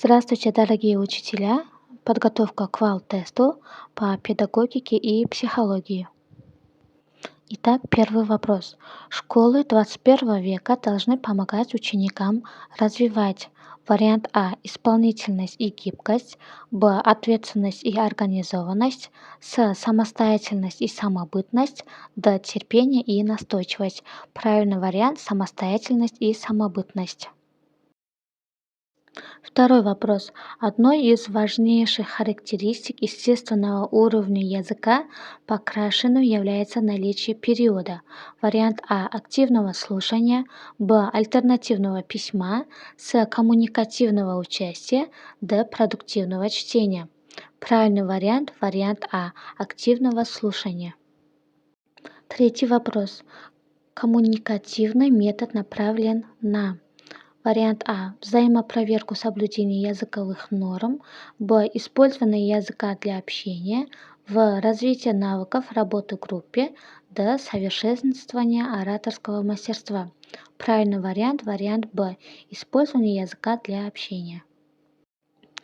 Здравствуйте, дорогие учителя! Подготовка к ВАЛ-тесту по педагогике и психологии. Итак, первый вопрос. Школы 21 века должны помогать ученикам развивать вариант А — исполнительность и гибкость, Б — ответственность и организованность, С — самостоятельность и самобытность, Д — терпение и настойчивость. Правильный вариант — самостоятельность и самобытность. Второй вопрос. Одной из важнейших характеристик естественного уровня языка покрашенным является наличие периода. Вариант А — активного слушания, Б — альтернативного письма, С — коммуникативного участия, Д — продуктивного чтения. Правильный вариант — вариант А — активного слушания. Третий вопрос. Коммуникативный метод направлен на вариант А — взаимопроверку соблюдения языковых норм, Б — использование языка для общения, В — развитие навыков работы в группе, Д — совершенствование ораторского мастерства. Правильный вариант — вариант Б — использование языка для общения.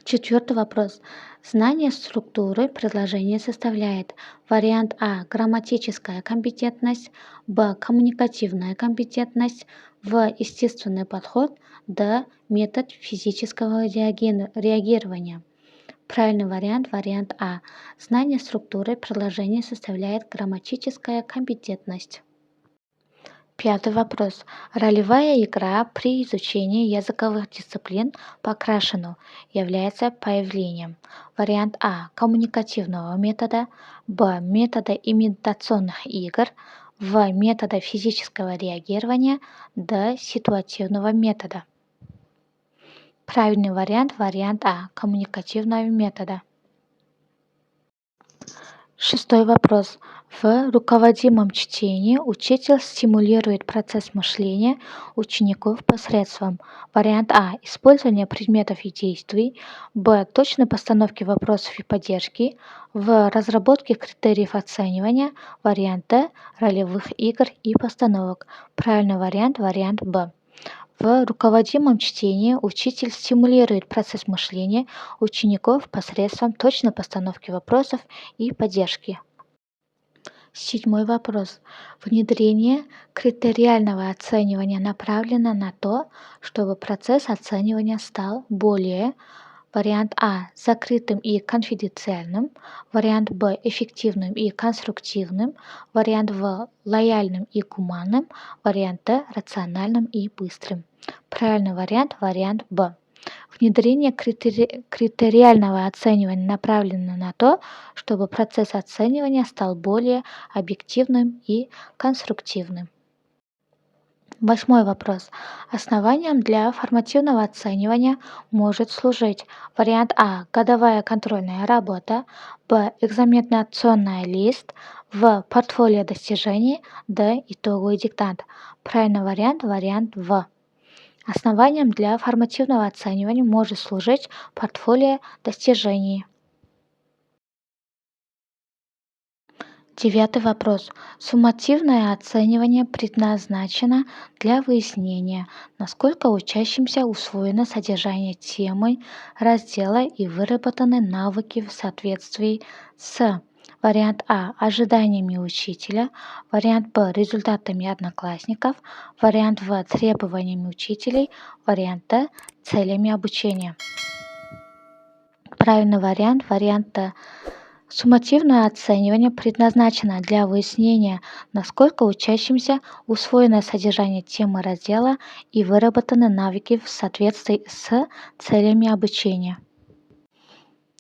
Четвертый вопрос. Знание структуры предложения составляет вариант А — грамматическая компетентность, Б — коммуникативная компетентность, В — естественный подход, Д — метод физического реагирования. Правильный вариант — вариант А. Знание структуры предложения составляет грамматическая компетентность. Пятый вопрос. Ролевая игра при изучении языковых дисциплин по Крашену является появлением. Вариант А — коммуникативного метода, Б — метода имитационных игр, В — метода физического реагирования, Д — ситуативного метода. Правильный вариант — вариант А — коммуникативного метода. Шестой вопрос. В руководимом чтении учитель стимулирует процесс мышления учеников посредством вариант А — использования предметов и действий, Б — точной постановки вопросов и поддержки, В — разработки критериев оценивания, вариант Д — ролевых игр и постановок. Правильный вариант — вариант Б. В руководимом чтении учитель стимулирует процесс мышления учеников посредством точной постановки вопросов и поддержки. Седьмой вопрос. Внедрение критериального оценивания направлено на то, чтобы процесс оценивания стал более вариант А — закрытым и конфиденциальным, вариант Б — эффективным и конструктивным, вариант В — лояльным и гуманным, вариант Д — рациональным и быстрым. Правильный вариант — вариант Б. Внедрение критериального оценивания направлено на то, чтобы процесс оценивания стал более объективным и конструктивным. Восьмой вопрос. Основанием для формативного оценивания может служить вариант А — годовая контрольная работа, Б — экзаменационный лист, В — портфолио достижений, Д — итоговый диктант. Правильный вариант — вариант В. Основанием для формативного оценивания может служить портфолио достижений. Девятый вопрос. Суммативное оценивание предназначено для выяснения, насколько учащимся усвоено содержание темы, раздела и выработаны навыки в соответствии с вариант А — ожиданиями учителя, вариант Б — результатами одноклассников, вариант В — требованиями учителей, вариант Д — целями обучения. Правильный вариант — вариант Д. Суммативное оценивание предназначено для выяснения, насколько учащимся усвоено содержание темы раздела и выработаны навыки в соответствии с целями обучения.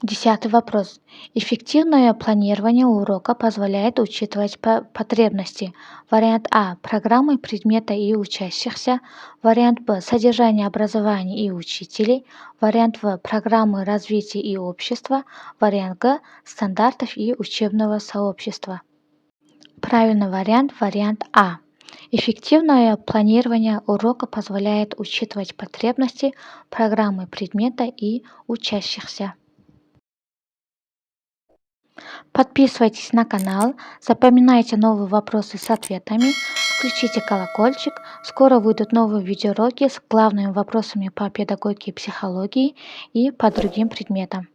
Десятый вопрос. Эффективное планирование урока позволяет учитывать потребности. Вариант А — программы предмета и учащихся, вариант Б — содержание образования и учителей, вариант В — программы развития и общества, вариант Г — стандартов и учебного сообщества. Правильный вариант — вариант А. Эффективное планирование урока позволяет учитывать потребности программы предмета и учащихся. Подписывайтесь на канал, запоминайте новые вопросы с ответами, включите колокольчик. Скоро выйдут новые видеоуроки с главными вопросами по педагогике и психологии и по другим предметам.